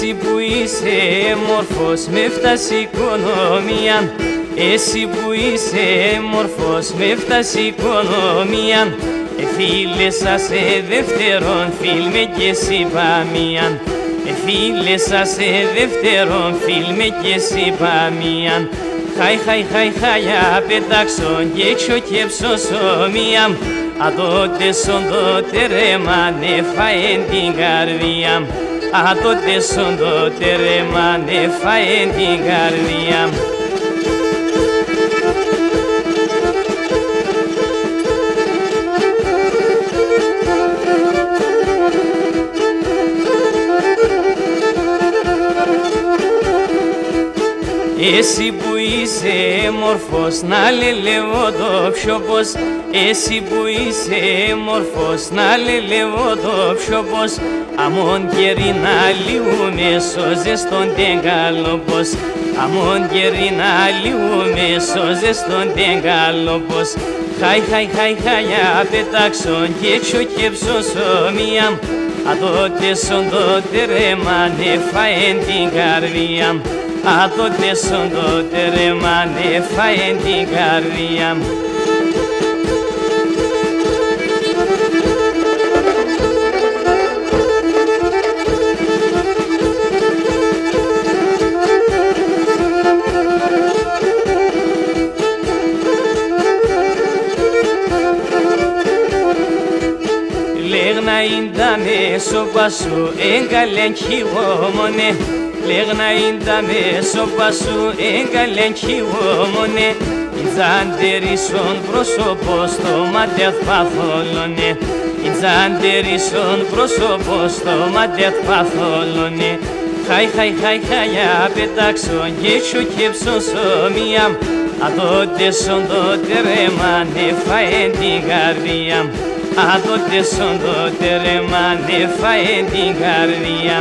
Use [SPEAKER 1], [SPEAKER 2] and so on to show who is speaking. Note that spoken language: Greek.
[SPEAKER 1] Εσύ που είσαι μορφός με φτάσει οικονομία, εσύ που είσαι μορφός με φτάσει οικονομία, φίλε σας δεύτερον φίλ με και συμπαμίαν, φίλε σας δεύτερον φίλ με και συμπαμίαν. Χαϊ χαϊ χαϊ χαϊα πετάξον και έξω και ψωσομία, αδότε σον τότε ρε μάνε φαεν την καρδία, αδότε σον τότε ρε μάνε φαεν την καρδία. Εσύ που είσαι μορφός να λελεύω το ψιόπος, εσύ που είσαι μορφός να λελεύω το ψιόπος, αμόν κερί να λιούμε σώζες τον τεγκαλόπος, αμόν κερί να λιούμε σώζες τον τεγκαλόπος. Χαϊ χαϊ χαϊ χαϊα πετάξον και έξω και ψωσομία, αδότε σον τότε ρε μάνε φαεν την καρδία, αδότε σον τότε ρε μάνε φαεν την καρδία. Λέγνα ίνταμε σώπα σου έγκαλεν χιγόμονε, λέγνα ίνταμε σώπα σου έγκαλεν χιγόμονε, ιτζαντερίσον πρόσωπο στο μάτια παθόλωνε, ιτζαντερίσον πρόσωπο στο μάτια παθόλωνε. Χαϊ χαϊ χαϊ χαϊα πετάξον και έξω και ψωσομία, αδότε σον τότε ρε μάνε φαεν την καρδία, αδότε σον τότε ρε μάνε φαεν την καρδία.